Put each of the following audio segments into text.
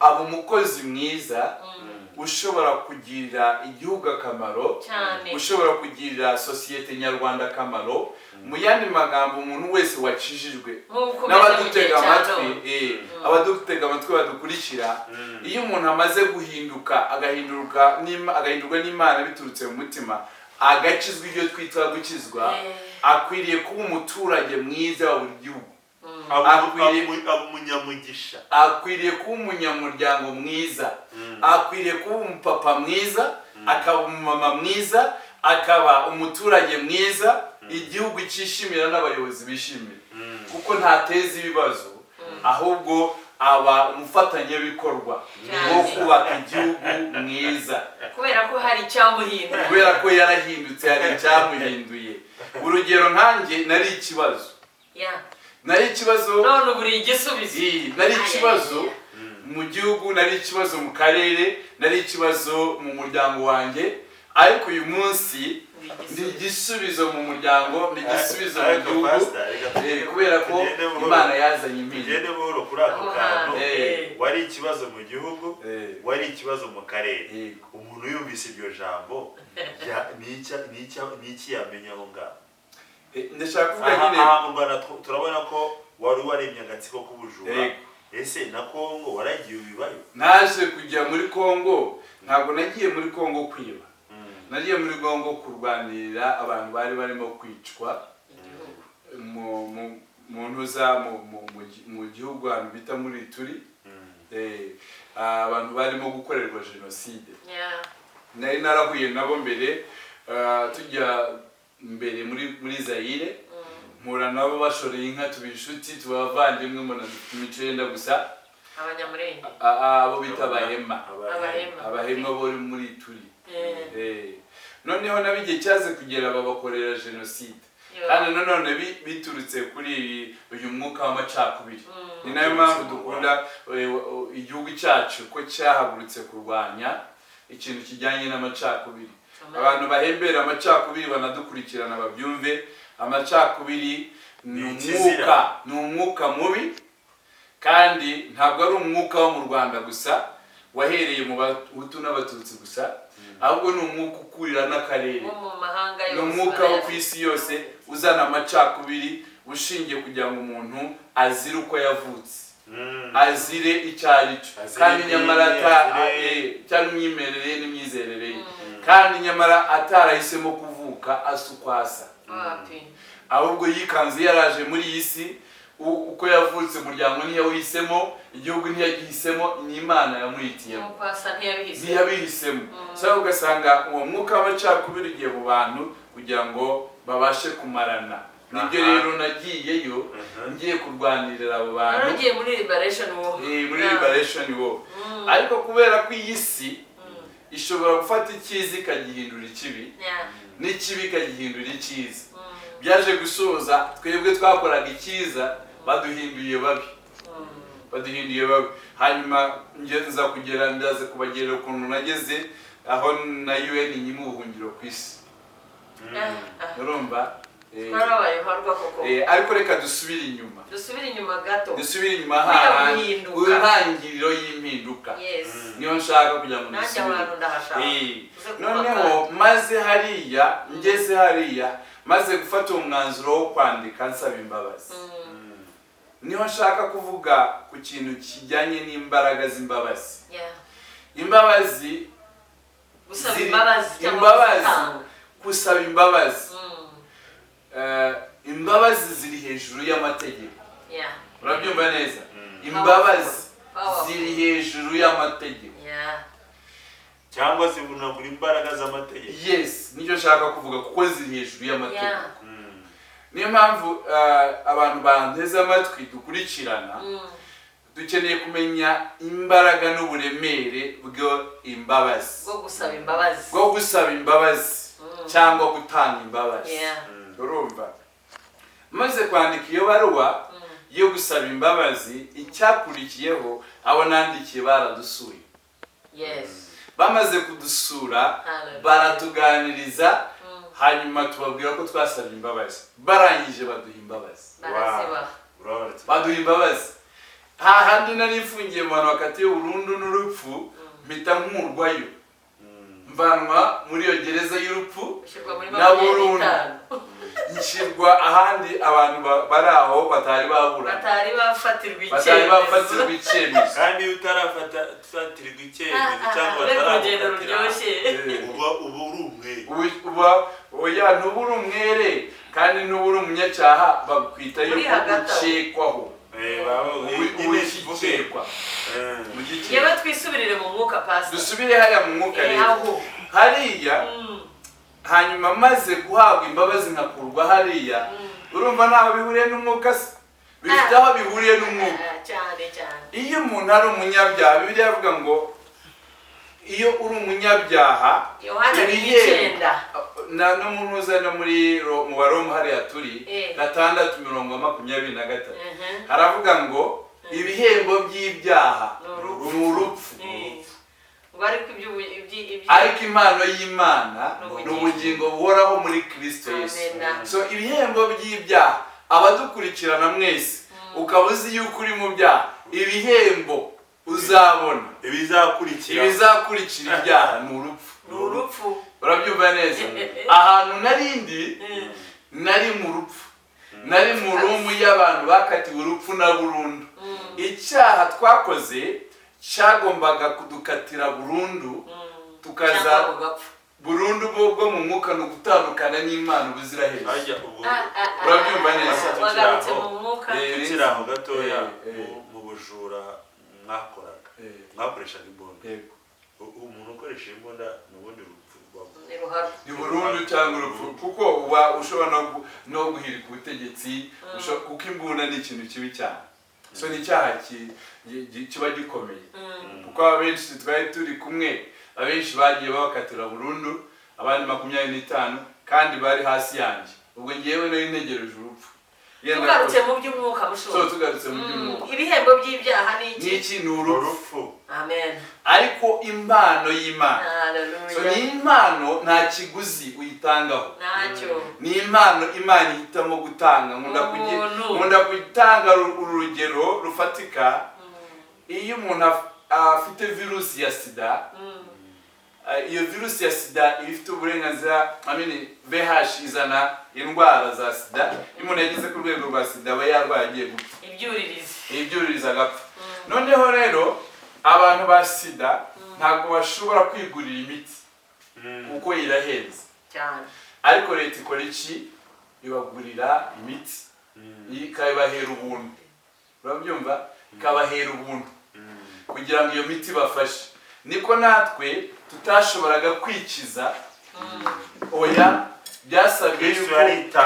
aba umukozi mwiza ushobora kugirira igihugu akamaro, ushobora kugirira sosiyete nyarwanda akamaro. Mu yandi magambo, umuntu wese wakijijwe n'abadutega amatwi, abadutega amatwi badukurikira, iyo umuntu amaze guhinduka agahindurwa n'Imana biturutse mu mutima, agakizwa ibyo twita gukizwa, akwiriye kuba umuturage mwiza wa buri gihugu, akwiriye kuba umunyamuryango mwiza, akwiriye kuba umupapa mwiza, akaba umumama mwiza, akaba umuturage mwiza, igihugu cyishimira n'abayobozi bishimira, kuko ntateza ibibazo, ahubwo aba umufatanyabikorwa wo kubaka igihugu mwiza, kubera ko hari icyamuhinduye, kubera ko yarahindutse, hari icyamuhinduye. Urugero nkanjye nari ikibazo none buri igisubizo, nari ikibazo mu gihugu, nari ikibazo mu karere, nari ikibazo mu muryango wanjye, ariko uyu munsi ndi igisubizo mu muryango, ndi igisubizo mu gihugu, kubera ko Imana yazanye impinduka. Kuri ako kantu, wari ikibazo mu gihugu, wari ikibazo mu karere. Umuntu yumvise iryo jambo, ni iki yamenya aho ngaho? Ndashaka kuvuga nyine mu Rwanda turabona ko wari waremye agatsiko k'ubujura. Ese na Kongo waragiye ubibayo? Naje kujya muri Kongo, ntabwo nagiye muri Kongo kwiba, nagiye muri Kongo kurwanirira abantu bari barimo kwicwa mu ntuza mu gihugu ahantu bita muri turi, abantu barimo gukorerwa jenoside. Nari narahuye nabo mbere, tujya mbere muri Zaire, mpura nabo bashoreye inka, tuba inshuti, tuba abavandimwe, mbona dufite imico yenda gusa. Abanyamurenge, abo bita abahema bo muri turi. Noneho nabigiye cyaze kugera babakorera jenoside, kandi nanone biturutse kuri uyu mwuka w'amacakubiri. Ni nayo mpamvu dukunda igihugu cyacu ko cyahagurutse kurwanya ikintu kijyanye n'amacakubiri. Abantu bahembera amacakubiri banadukurikirana babyumve, amacakubiri ni umwuka mubi, kandi ntabwo ari umwuka wo mu Rwanda gusa wahereye mu Bahutu n'Abatutsi gusa, ahubwo ni umwuka ukurira n'akarere, ni umwuka wo ku isi yose uzana amacakubiri, ushingiye kugira ngo umuntu azire uko yavutse, azire icyo ari cyo, kandi nyamara cyangwa imyemerere n'imyizerere ye, kandi nyamara atarahisemo kuvuka asa uko asa, ahubwo yikanze yaraje muri iyi si uko yavutse. Umuryango ntiyawihisemo, igihugu ntiyagihisemo, ni Imana yamuhitiyemo, ntiyabihisemo. Cyangwa ugasanga uwo mwuka w'amacakubiri ugiye mu bantu kugira ngo babashe kumarana. Nibyo rero nagiyeyo ngiye kurwanirira abo bantu, nagiye muri liberation war. Ariko kubera ko iyi si ishobora gufata icyiza ikagihindura ikibi, n'ikibi ikagihindura icyiza, byaje gusoza twebwe twakoraga icyiza baduhinduye babi, hanyuma ndaza kubagerera ukuntu nageze aho na UN nyima ubuhungiro ku isi. Urumva? Ariko reka dusubire inyuma gato, dusubire inyuma hahandi intangiriro y'impinduka, niyo nshaka kugira ngo dusubire. Noneho ngeze hariya maze gufata umwanzuro wo kwandika nsaba imbabazi, niho nshaka kuvuga ku kintu kijyanye n'imbaraga z'imbabazi. Imbabazi, gusaba imbabazi, imbabazi ziri hejuru y'amategeko. Urabyumva neza? Imbabazi ziri hejuru y'amategeko, cyangwa zivunagura imbaraga z'amategeko. Yes, nicyo nshaka kuvuga, kuko ziri hejuru y'amategeko. Niyo mpamvu abantu banteze amatwi dukurikirana, dukeneye kumenya imbaraga n'uburemere bw'imbabazi, bwo gusaba imbabazi cyangwa gutanga imbabazi. Urumva? Maze kwandika iyo baruwa yo gusaba imbabazi, icyakurikiyeho abo nandikiye baradusuye. Bamaze kudusura baratuganiriza, hanyuma tubabwira ko twasabye imbabazi, barangije baduha imbabazi. hahandi nari mfungiye mu bantu bakatiye burundu n'urupfu mpita nkurwayo mvanwa muri iyo gereza y'urupfu na burundu nshyirwa ahandi abantu bari aho batari bafatirwa icyemezo kandi iyo utarafatirwa icyemezo cyangwa batarafatirwa uba uri umwere kandi ntuba uri umunyacyaha bakwita yuko ukekwaho ubikekwa yewe twisubirire mu mwuka pastor dusubire hariya mu mwuka rero hariya hanyuma maze guhabwa imbabazi nkakurwa hariya urumva ntaho bihuriye n'umwuka se bifite aho bihuriye n'umwuka cyane iyo umuntu ari umunyabyaha Bibiliya avuga ngo iyo uri umunyabyaha no munuza no mu Baroma hariya turi 6:23 haravuga ngo ibihembo by'ibyaha ni urupfu ariko impano y'Imana ni ubugingo buhoraho muri Kristo Yesu. So ibihembo by'ibyaha abadukurikirana mwese ukaba uzi yuko uri mu byaha ibihembo uzabona ibizakurikira ibyaha ni urupfu urabyumva neza ahantu narindi nari mu rupfu nari mu rumu y'abantu bakatiwe urupfu na burundu icyaha twakoze cyagombaga kudukatira burundu tukaza burundu bwo mu mwuka no gutandukana n'Imana ubuziraherezo urabyumva neza tukiraho gatoya mu bujura mwakoreshaga imbunda umuntu ukoresha imbunda n'ubundi rupfu ni burundu cyangwa urupfu kuko uba ushobora no guhirika ubutegetsi kuko imbunda ni ikintu kibi cyane so ni icyaha kiba gikomeye kuko abenshi twari turi kumwe abenshi bagiye babakatira burundu abandi 25 kandi bari hasi yanjye ubwo ngiyewe no integereje urupfu tugarutse mu by'umwuka bushoboka tugarutse mu by'umwuka ibihembo by'ibyaha ni iki ni urupfu amen ariko impano y'Imana so ni impano nta kiguzi uyitangaho ntacyo ni impano Imana ihitamo gutanga nkunda gutanga urugero rufatika iyo umuntu afite virusi ya sida iyo virusi ya sida ifite uburenganzira VIH izana indwara za sida umuntu yagize ku rwego rwa sida aba yarwaye agiye gupfa ibyuririza agapfa noneho rero abantu ba sida ntabwo bashobora kwigurira imiti kuko irahenze cyane ariko leta ikora iki ibagurira imiti ikabahera ubuntu urabyumva ikabahera ubuntu kugira ngo iyo miti bafashe niko natwe tutashoboraga kwikiza oya byasabwe yuko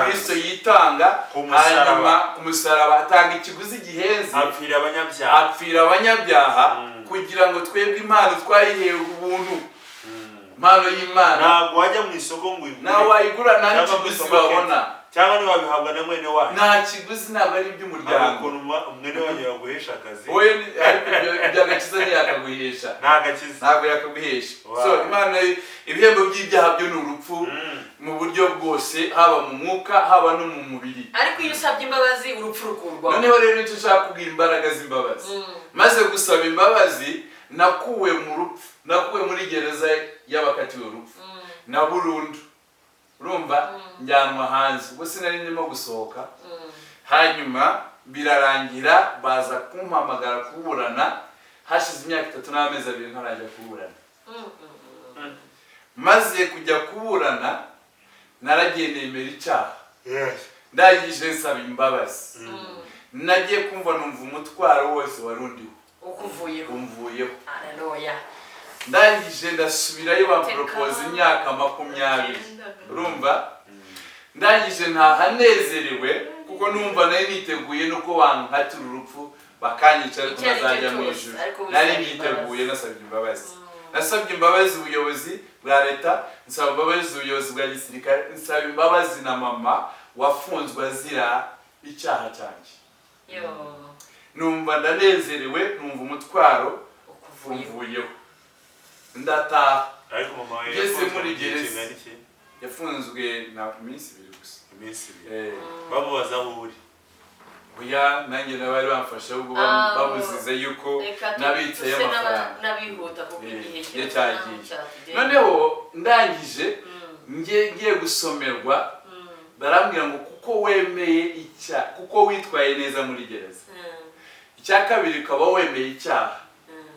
Kristo yitanga hanyuma ku musaraba atanga ikiguzi gihenze apfira abanyabyaha kugira ngo twebwe impano twayihewe ubuntu impano y'Imana ntabwo wajya mu isoko ngo nawe wayigura nta n'ikiguzi babona cyangwa niba bihabwa na mwene wanyu nta kiguzi ntabwo ari iby'umuryango mwene wanyu yaguhesha akazi oye ariko iby'agakiza ntiyakaguhesha ntabwo yakaguhesha so Imana ibihembo by'ibyaha byo ni urupfu mu buryo bwose haba mu mwuka haba no mu mubiri ariko iyo usabye imbabazi urupfu rukurwaho noneho rero nicyo nshaka kubwira imbaraga z'imbabazi maze gusaba imbabazi nakuwe mu rupfu nakuwe muri gereza y'abakatiwe urupfu na burundu urumva njyanwa hanze ubwo sinari ndimo gusohoka hanyuma birarangira baza kumpamagara kuburana hashize imyaka 3 n'amezi 2 ntarajya kuburana maze kujya kuburana naragiye nemera icyaha ndangije nsaba imbabazi nagiye kumva numva umutwaro wose warundiwe umvuyeho haleluya ndangije ndasubirayo bampropose imyaka 20 urumva ndangije ntahanezerewe kuko numva nayo niteguye nuko wankatira urupfu bakanyica ariko bazajya mu ijuru nari niteguye nasabye imbabazi ubuyobozi bwa leta nsaba imbabazi ubuyobozi bwa gisirikare nsaba imbabazi na mama wafunzwe azira icyaha cyanjye numva ndanezerewe numva umutwaro umvuyeho ndataha ariko mama ngeze muri gereza yafunzwe na iminsi 2 gusa bamubaza aho uri oya nanjye nabari bamfasha ubwo babuzize yuko nabitse y'amafaranga nabihuta kuko igihe cyagiye. Noneho ndangije ngiye gusomerwa barambwira ngo kuko wemeye icyaha, kuko witwaye neza muri gereza, icya kabiri ukaba wemeye icyaha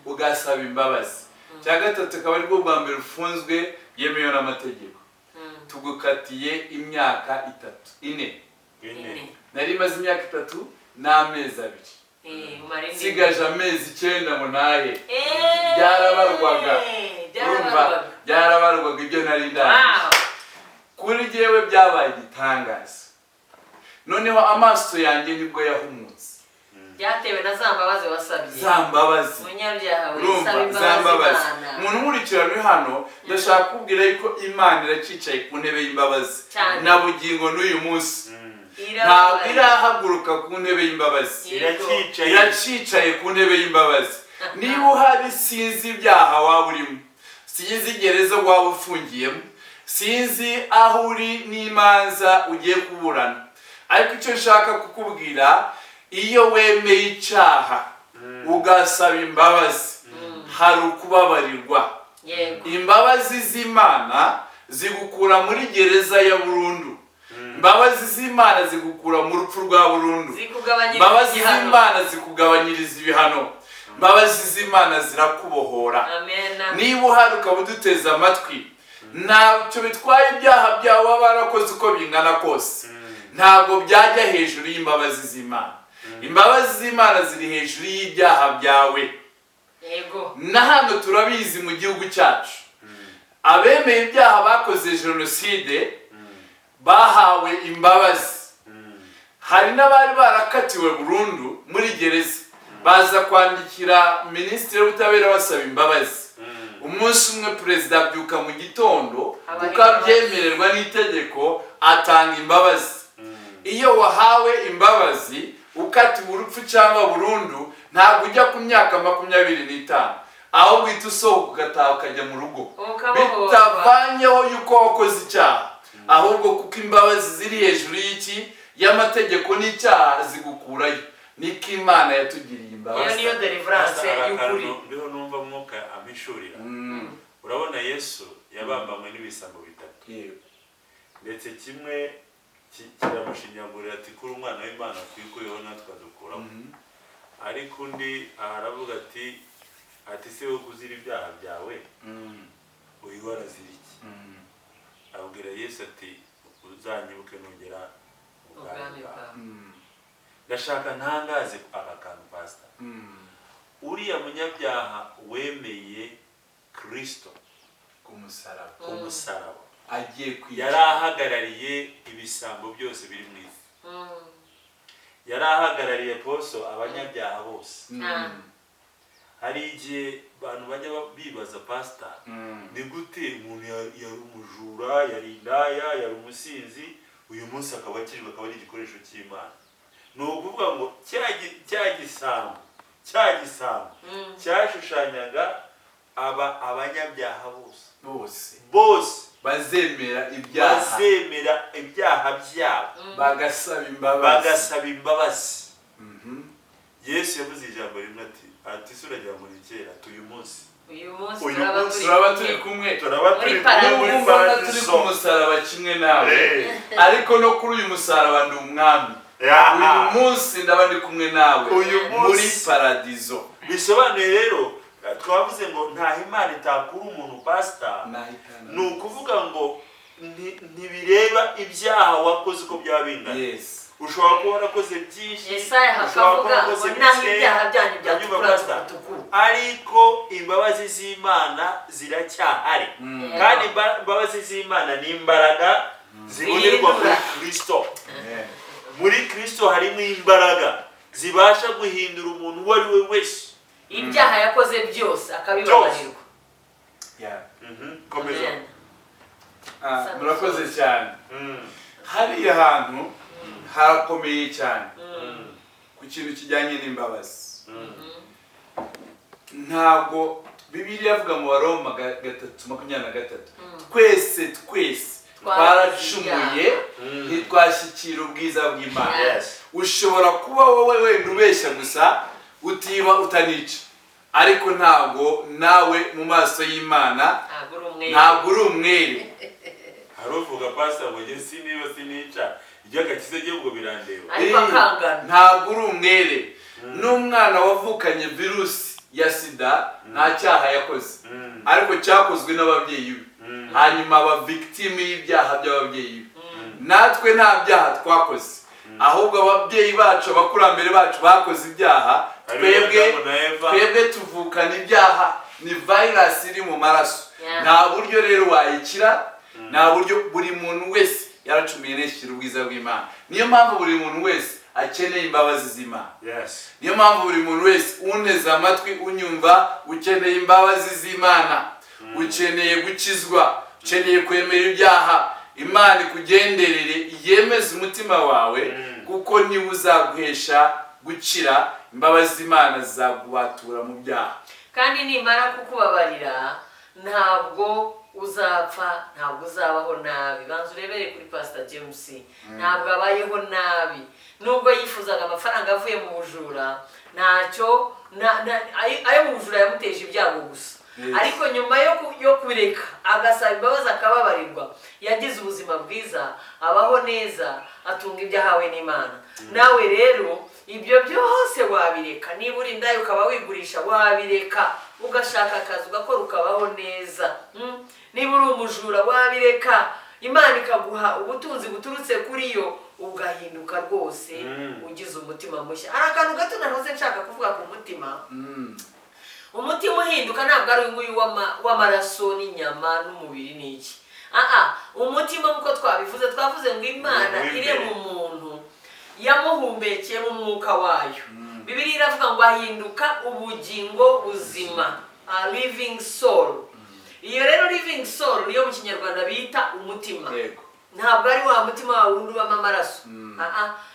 ugasaba imbabazi, icya gatatu akaba ari bwo bwa mbere ufunzwe yemewe n'amategeko, tugukatiye imyaka 4 nari maze imyaka 3 n'amezi 2 sigaje amezi 9 ngo nahe byarabarwaga urumva byarabarwaga ibyo nari ndangije. Kuri jewe byabaye igitangaza. Noneho amaso yanjye nibwo yahumutse, byatewe na za mbabazi wasabye. Za mbabazi munyabyaha we za mbabazi. Umuntu nkurikirana hano ndashaka kubwira yuko Imana iracicaye ku ntebe y'imbabazi na bugingo n'uyu munsi. Ntabwo irahaguruka ku ntebe y'imbabazi, iracicaye ku ntebe y'imbabazi. Niba uhari sinzi ibyaha waba urimo, sinzi gereza waba ufungiyemo, sinzi aho uri n'imanza ugiye kuburana, ariko icyo nshaka kukubwira, iyo wemeye icyaha ugasaba imbabazi hari ukubabarirwa. Imbabazi z'Imana zigukura muri gereza ya burundu, imbabazi z'Imana zigukura mu rupfu rwa burundu, imbabazi z'Imana zikugabanyiriza ibihano, imbabazi z'Imana zirakubohora. Niba uhari ukaba uduteze amatwi, ntacyo bitwaye ibyaha byawe waba warakoze uko bingana kose, ntabwo byajya hejuru y'imbabazi z'Imana. Imbabazi z'Imana ziri hejuru y'ibyaha byawe. Na hano turabizi mu gihugu cyacu abemeye ibyaha bakoze jenoside bahawe imbabazi. Hari n'abari barakatiwe burundu muri gereza baza kwandikira Minisitiri w'Ubutabera basaba imbabazi. Umunsi umwe perezida abyuka mu gitondo ukabyemererwa n'itegeko atanga imbabazi. Iyo wahawe imbabazi ukatiwe urupfu cyangwa burundu ntabwo ujya ku myaka 25, aho uhita usohoka ugataha ukajya mu rugo, bitavanyeho yuko wakoze icyaha, ahubwo kuko imbabazi ziri hejuru y'iki y'amategeko n'icyaha zigukurayo. Niko Imana yatugiriye imbabazi. Niyo deliverance y'ukuri. Ndiho numva mwuka amishurira. Urabona Yesu yabambanywe n'ibisambo 3. Ndetse kimwe kiramushinyagurira ati kuri umwana w'Imana kwikuyeho natwe dukuraho. Ariko undi aravuga ati se wo kuzira ibyaha byawe uyu warazira iki? Abwira Yesu ati uzanyibuke nugera mu bwami bwawe. Ndashaka ntangaze aka kantu pastor. Uriya munyabyaha wemeye Kristo ku musaraba agiye kwica, yarahagarariye ibisambo byose biri mu isi, yarahagarariye poso abanyabyaha bose. Hari igihe abantu bajya bibaza pastor, ni gute umuntu yari umujura, yari indaya, yari umusinzi, uyu munsi akaba akijwe akaba ari igikoresho cy'Imana? Ni ukuvuga ngo cya gisambo cyashushanyaga abanyabyaha bose bazemera ibyaha byabo bagasaba imbabazi. Yesu yavuze ijambo rimwe ati surajya muri kera uyu munsi turaba turi kumwe turi ku musaraba kimwe nawe, ariko no kuri uyu musaraba ndi umwami. Uyu munsi ndaba ndi kumwe nawe muri paradizo. Bisobanuye rero twavuze ngo nta Imana itakura umuntu pastor, ni ukuvuga ngo ntibireba ibyaha wakoze uko byaba bingana. Ushobora kuba warakoze byinshi, ushobora kuba warakoze bike, ariko imbabazi z'Imana ziracyahari. Kandi imbabazi z'Imana ni imbaraga zibonerwa muri Kristo. Muri Kristo harimo imbaraga zibasha guhindura umuntu uwo ari we wese ibyaha yakoze byose akabibabarirwa. Komeza. Murakoze cyane. Hari ahantu harakomeye cyane ku kintu kijyanye n'imbabazi. Ntabwo Bibiliya avuga mu Baroma 3:23 twese twaracumuye ntitwashyikira ubwiza bw'Imana. Ushobora kuba wowe wenda ubeshya gusa utiba utanica, ariko ntabwo nawe mu maso y'Imana ntabwo uri umwere. Haruvuga pastor ngo nge siniba sinica ibyo agakize giye ubwo birandeba, ntabwo uri umwere. N'umwana wavukanye virusi ya sida nta cyaha yakoze, ariko cyakozwe n'ababyeyi be, hanyuma aba victime y'ibyaha by'ababyeyi be. Natwe nta byaha twakoze, ahubwo ababyeyi bacu abakurambere bacu bakoze ibyaha. Twebwe tuvukana ibyaha, ni virus iri mu maraso. Nta buryo rero wayikira, nta buryo. Buri muntu wese yaracumuye neshyira ubwiza bw'Imana. Niyo mpamvu buri muntu wese akeneye imbabazi z'Imana. Niyo mpamvu buri muntu wese unteze amatwi unyumva ukeneye imbabazi z'Imana, ukeneye gukizwa, ukeneye kwemera ibyaha. Imana ikugenderere yemeze umutima wawe, kuko niba uzaguhesha gukira, imbabazi z'Imana zizagubatura mu byaha. Kandi nimara kukubabarira ntabwo uzapfa, ntabwo uzabaho nabi. Banza urebere kuri Pastor James, ntabwo abayeho nabi. Nubwo yifuzaga amafaranga avuye mu bujura, ntacyo ayo mu bujura yamuteje ibyago gusa. Ariko nyuma yo kubireka agasaba imbabazi akababarirwa, yagize ubuzima bwiza, abaho neza, atunga ibyo ahawe n'Imana. Nawe rero ibyo byose wabireka. Niba uri indaya ukaba wigurisha, wabireka ugashaka akazi ugakora ukabaho neza. Niba uri umujura wabireka, Imana ikaguha ubutunzi buturutse kuri yo, ugahinduka rwose ugize umutima mushya. Hari akantu gato nahoze nshaka kuvuga ku mutima. Umutima uhinduka ntabwo ari nguyu w'amaraso n'inyama n'umubiri n'iki. Umutima nk'uko twavuze ngo Imana ire mu muntu yamuhumbekeye mu mwuka wayo. Bibiliya iravuga ngo ahinduka ubugingo buzima, a living soul. Iyo rero living soul niyo mu Kinyarwanda bita umutima. Ntabwo ari wa mutima wawe wundi ubamo amaraso.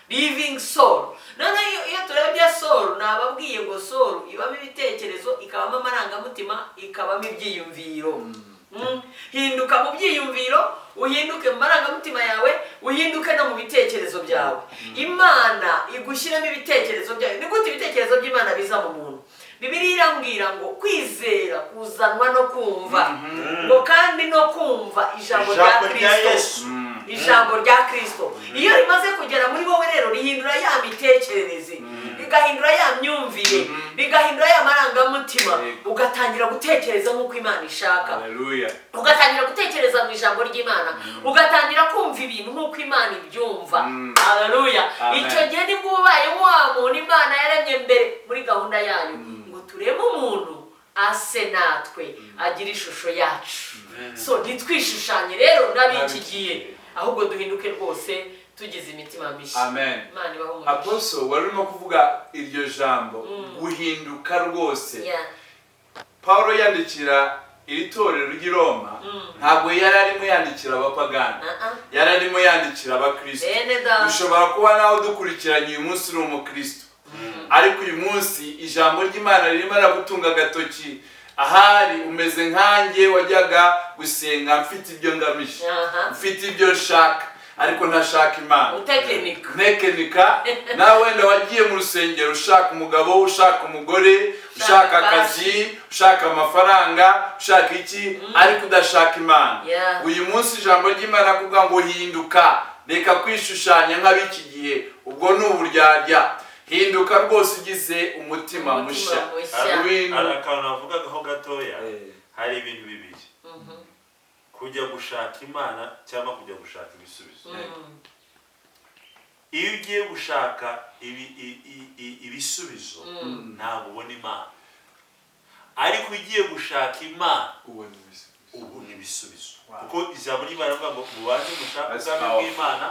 Living soul. None iyo turebye soul, nababwiye ngo soul ibamo ibitekerezo, ikabamo amarangamutima, ikabamo ibyiyumviro. Hinduka mu byiyumviro, uhinduke mu marangamutima yawe, uhinduke no mu bitekerezo byawe. Imana igushyiramo ibitekerezo byawe. Ni gute ibitekerezo by'Imana biza mu muntu? Bibiliya irambwira ngo kwizera kuzanwa no kumva, ngo kandi no kumva ijambo rya Kristo. Ijambo rya Kristo iyo rimaze kugera muri wowe rero rihindura ya mitekerereze, rigahindura ya myumvire, rigahindura ya marangamutima, ugatangira gutekereza nk'uko Imana ishaka. Ugatangira gutekereza mu ijambo ry'Imana, ugatangira kumva ibintu nk'uko Imana ibyumva. Haleluya. Icyo gihe nibwo ubaye wa muntu Imana yaremye mbere muri gahunda yayo, ngo tureme umuntu ase natwe, agira ishusho yacu. So ntitwishushanye rero n'ab'iki gihe, ahubwo duhinduke rwose tugize imitima mishya. Amen. Apostle warimo kuvuga iryo jambo guhinduka rwose. Paulo yandikira iri torero ry'i Roma, ntabwo yari arimo yandikira abapagani, yari arimo yandikira abakristo. Ushobora kuba nawe dukurikiranye uyu munsi uri umukristo, ariko uyu munsi ijambo ry'Imana ririmo aragutunga agatoki. Ahari umeze nkanjye wajyaga gusenga mfite ibyo ngamije, mfite ibyo nshaka, ariko ntashaka Imana. Utekenika. Nawe wenda wagiye mu rusengero ushaka umugabo, ushaka umugore, ushaka akazi, ushaka amafaranga, ushaka iki, ariko udashaka Imana. Uyu munsi ijambo ry'Imana kuvuga ngo hinduka, reka kwishushanya nk'ab'iki gihe, ubwo ni uburyarya. Hinduka rwose ugize umutima mushya. Hari akantu navugagaho gatoya, hari ibintu bibiri: kujya gushaka Imana cyangwa kujya gushaka ibisubizo. Iyo ugiye gushaka ibisubizo ntabwo ubona Imana, ariko ugiye gushaka Imana ubona ibisubizo. Kuko ijambo ry'Imana rivuga ngo mubanze mushake ubwami bw'Imana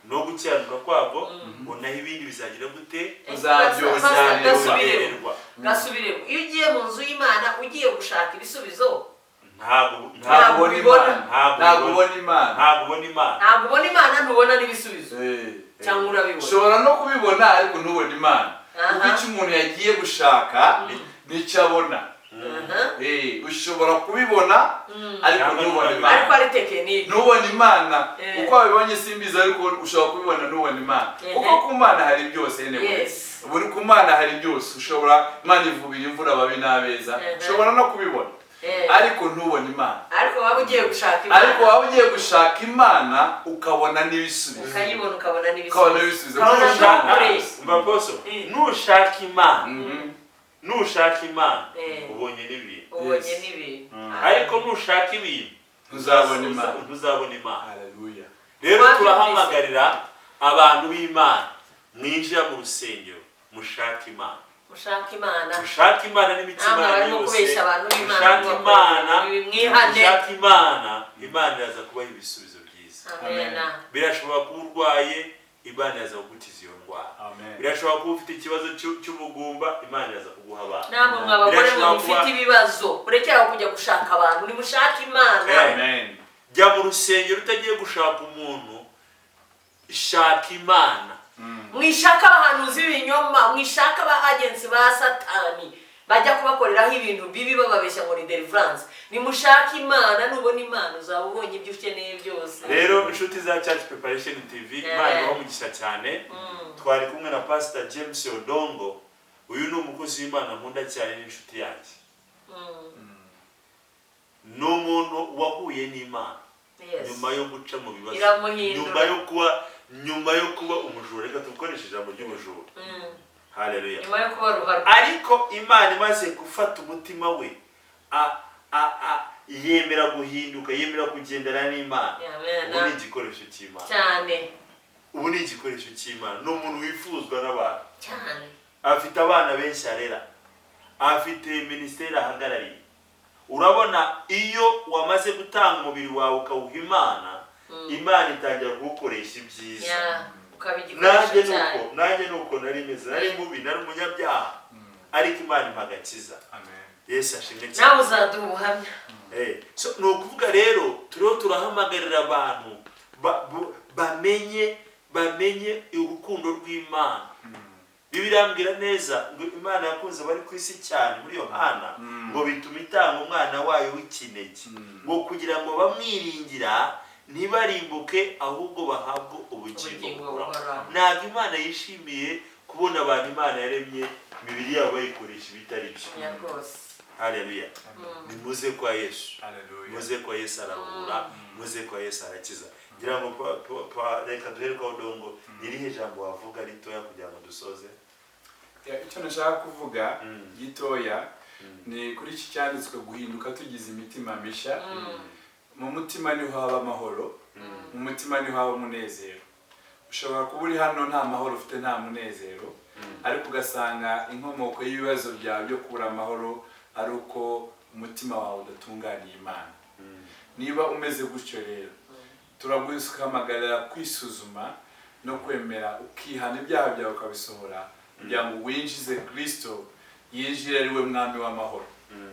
no gukiranirwa kwabwo, ngo naho ibindi bizagira gute, uzabyogererwa. Gasubiremo, iyo ugiye mu nzu y'Imana ugiye gushaka ibisubizo, ntabwo ubona Imana, ntubona n'ibisubizo. Cyangwa urabibona, ushobora no kubibona ariko ntubona Imana. Kuko icyo umuntu yagiye gushaka nicyo abona. ushobora kubibona ariko ntubone Imana, ariko ari tekinike ntubone Imana uko wabibonye simbiza, ariko ushobora kubibona ntubone Imana, kuko ku Mana hari byose. Buri ku Mana hari byose. Ushobora Imana ivubira imvura ababi n'abeza, ushobora no kubibona ariko ntubone Imana. ariko waba ugiye gushaka Imana ukabona n'ibisubizo, ukayibona ukabona n'ibisubizo. nushaka Imana ubonye n'ibintu, ariko nushaka ibintu ntuzabona Imana. Haleluya. Rero turahamagarira abantu b'Imana, mwinjira mu rusengero mushaka Imana, mushaka Imana n'imitima yanyu yose, mushaka Imana, Imana iraza kubaha ibisubizo byiza. Birashobora kuba urwaye, Imana iraza kugukiza iyo ndwara. Birashobora kuba ufite ikibazo cy'ubugumba, Imana iraza kuguha abana. namwe mwabagore mufite ibibazo, urekeraho kujya gushaka abantu, nimushaka Imana. Jya mu rusengero utagiye gushaka umuntu, shaka Imana. Mwishaka abahanuzi b'ibinyoma, mwishaka abagenzi ba Satani bajya kubakoreraho ibintu bibi bababeshya ngo ni deliverance. Nimushaka Imana, nubona Imana uzaba ubonye ibyo ukeneye byose. Rero inshuti za Church Preparation TV, Imana ibamugisha cyane. Twari kumwe na Pastor James Odongo. Uyu ni umukozi w'Imana nkunda cyane, n'inshuti yanjye. N'umuntu wahuye n'Imana nyuma yo guca mu bibazo, nyuma yo kuba umujura. Reka tukoreshe ijambo ry'umujura. Haleluya. Nyuma yo kuba ruharwa, ariko Imana imaze gufata umutima we, yemera guhinduka, yemera kugendana n'Imana. Ubu ni igikoresho cy'Imana cyane. Ubu ni igikoresho cy'Imana. Ni umuntu wifuzwa n'abantu cyane. Afite abana benshi arera, afite ministeri ahagarariye. Urabona, iyo wamaze gutanga umubiri wawe ukawuha Imana, Imana itangira kugukoresha ibyiza. Nanjye nuko nari meze, nari mubi, nari umunyabyaha, ariko Imana impa agakiza. Yesu ashimwe cyane. Nawe uzaduha ubuhamya. Ni ukuvuga rero, turiho turahamagarira abantu bamenye urukundo rw'Imana. Bibiliya irambwira neza ngo Imana yakunze abari ku isi cyane muri Yohana, ngo bituma itanga umwana wayo w'ikinege, ngo kugira ngo bamwiringira ntibarimbuke, ahubwo bahabwe ubugingo buhoraho. Ntabwo Imana yishimiye kubona abantu Imana yaremye imibiri yabo bayikoresha ibitari byo. Haleluya. Nimuze kwa Yesu, muze kwa Yesu arahura, muze kwa Yesu arakiza. Ngira ngo reka duhere kwa Odongo, irihe jambo wavuga ritoya kugira ngo dusoze? Icyo nashaka kuvuga gitoya ni kuri iki cyanditswe guhinduka tugize imitima misha. Mu mutima niho haba amahoro, mu mutima niho haba umunezero. Ushobora kuba uri hano nta mahoro ufite, nta munezero, ariko ugasanga inkomoko y'ibibazo byawe byo kubura amahoro ari uko umutima wawe udatunganiye Imana. Niba umeze gutyo rero, turaguhamagarira kwisuzuma no kwemera, ukihana ibyaha byawe ukabisohora, kugira ngo winjize Kristo yinjire ari we mwami w'amahoro,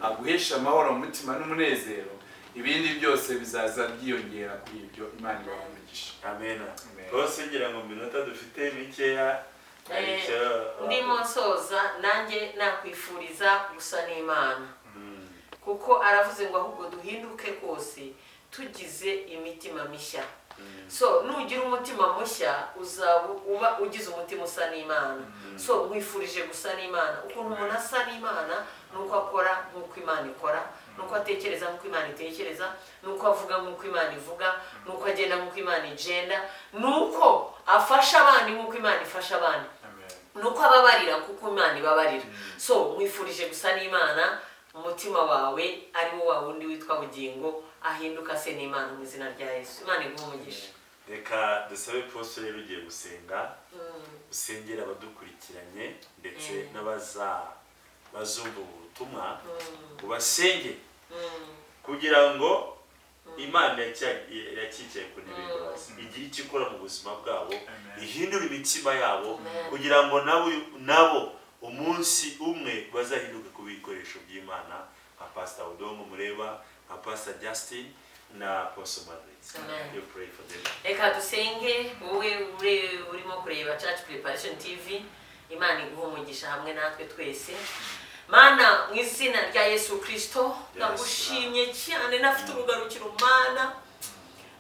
aguhesha amahoro mu mutima n'umunezero. Ibindi byose bizaza byiyongera kuri ibyo. Imana ibamugisha. Amen. Bose ngira ngo minota dufite mikeya, ndimo nsoza, nanjye nakwifuriza gusa n'Imana, kuko aravuze ngo ahubwo duhinduke kose tugize imitima mishya. So nugira umutima mushya uba ugize umutima usa n'Imana. So nkwifurije gusa n'Imana. Ukuntu umuntu asa n'Imana nuko akora nk'uko Imana ikora, nuko atekereza nk'uko Imana itekereza, nuko avuga nk'uko Imana ivuga, nuko agenda nk'uko Imana igenda, nuko afasha abandi nk'uko Imana ifasha abandi, nuko ababarira kuko Imana ibabarira. So nkwifurije gusa n'Imana, umutima wawe ari wo wa wundi witwa bugingo ahinduka se n'Imana mu izina rya Yesu. Imana iguhe umugisha. Reka dusabe poste rero ugiye gusenga, usengera abadukurikiranye ndetse n'abazumva ubutumwa, ubasenge kugira ngo Imana yakicaye ku ntebe y'imbabazi igira icyo ikora mu buzima bwabo, ihindura imitima yabo, kugira ngo nabo umunsi umwe bazahinduke ku bikoresho by'Imana, nka Pastor Odongo mureba, nka Pastor Justin na Apostle Madrid. You pray for them. Reka dusenge. Wowe urimo kureba Church Preparation TV, Imana iguhe umugisha hamwe natwe twese. Mana mwisi izina rya Yesu Kristo ndagushimye cyane nafite urugarukiro Mana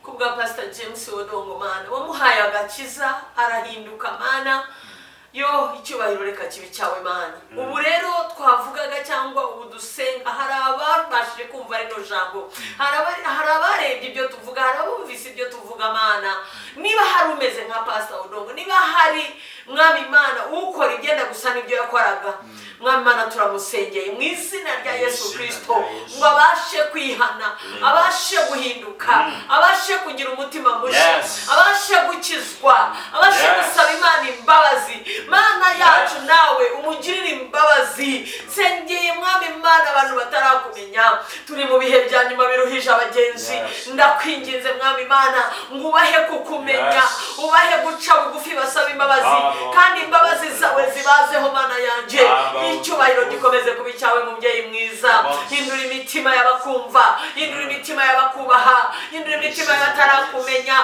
kubwa Pastor James Odongo Mana wamuhaye agakiza arahinduka Mana yo icyubahiro reka kibi cyawe Mana ubu rero twavugaga cyangwa ubu dusenga hari abashije kumva rino jambo hari abarebye ibyo tuvuga hari abumvise ibyo tuvuga Mana niba hari umeze nka Pastor Odongo niba hari mwami Mana ukora igenda gusa n'ibyo yakoraga mwami Mana turamusengeye mu izina rya Yesu Kristo ngo abashe kwihana abashe guhinduka abashe kugira umutima mushya abashe gukizwa abashe gusaba Imana imbabazi Mana yacu nawe umugirire imbabazi sengeye mwami Mana abantu batarakumenya turi mu bihe bya nyuma biruhije abagenzi ndakwinginze mwami Mana ngo ubahe kukumenya ubahe guca bugufi basaba imbabazi kandi imbabazi zawe zibazeho Mana yanjye icyubahiro gikomeze kuba icyawe mubyeyi mwiza hindura imitima y'abakumva hindura imitima y'abakubaha hindura imitima y'abatarakumenya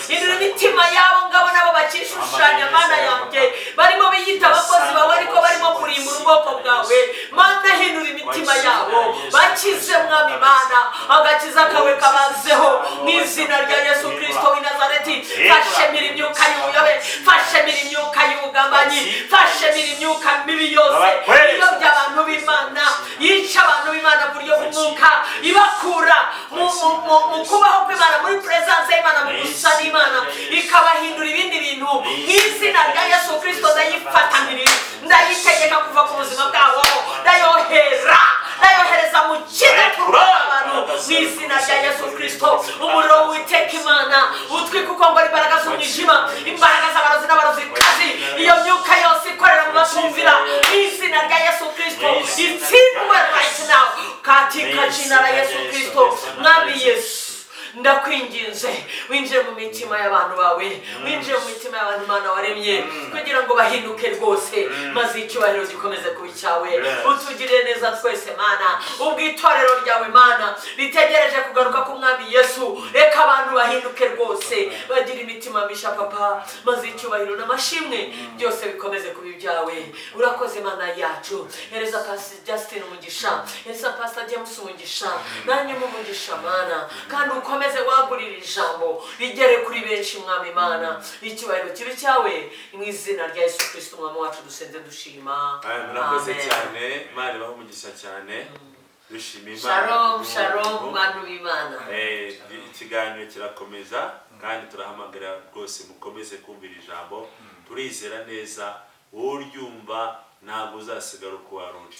hindura imitima yabo ngabo nabo bakishushanya Mana yanjye barimo biyita abakozi bawe ariko barimo kurimbura ubwoko bwawe Mana hindura imitima yabo bakize mwami Mana agakiza kawe kabazeho mu izina rya Yesu Kristo w'i Nazareti fashemira imyuka y'ubuyobe fashemira imyuka y'ubugambanyi fashemira imyuka mibi yose iyo by'abantu b'Imana yica abantu b'Imana mu buryo bw'umwuka ibakura mu kubaho kw'Imana muri presence Imana mu gusa n'Imana ikabahindura ibindi bintu mu izina rya Yesu Kristo ndayifatanira ndayitegeka kuva ku buzima bwabo ndayohereza mu kina kurw'abantu mu izina rya Yesu Kristo umuriro w'Uwiteka Imana utwika ukongora imbaraga z'umwijima imbaraga z'abarozi n'abarozikazi iyo myuka yose ikorera mu batumvira mu izina rya Yesu Kristo itsindwe right now katika jina la Yesu Kristo mwami Yesu ndakwinginze winjire mu mitima y'abantu bawe winjire mu mitima y'abantu Imana waremye kugira ngo bahinduke rwose maze icyubahiro gikomeze kuba icyawe utugirire neza twese Mana ubwitorero ryawe Mana ritegereje kugaruka k'umwami Yesu reka abantu bahinduke rwose bagira imitima misha Papa maze icyubahiro n'amashimwe byose bikomeze kuba ibyawe urakoze Mana yacu hereza Pastor Justin umugisha hereza Pastor James umugisha nanjye mu mugisha Mana kandi ukomeze wagurira ijambo rigere kuri benshi mwami Imana icyubahiro kibi cyawe mu izina rya Yesu Kristo umwami wacu dusenze dushima murakoze cyane Imana ibahe umugisha cyane dushima Imana shalom bantu b'Imana ikiganiro kirakomeza kandi turahamagara rwose mukomeze kumvira ijambo turizera neza uryumva ntabwo uzasigara uko waruri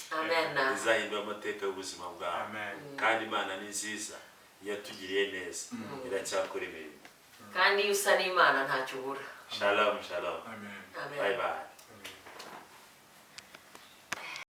izahindura amateka y'ubuzima bwawe kandi Imana ni nziza yatugiriye neza iracyakora imirimo kandi usa n'Imana ntacyo ubura shalom amen bye bye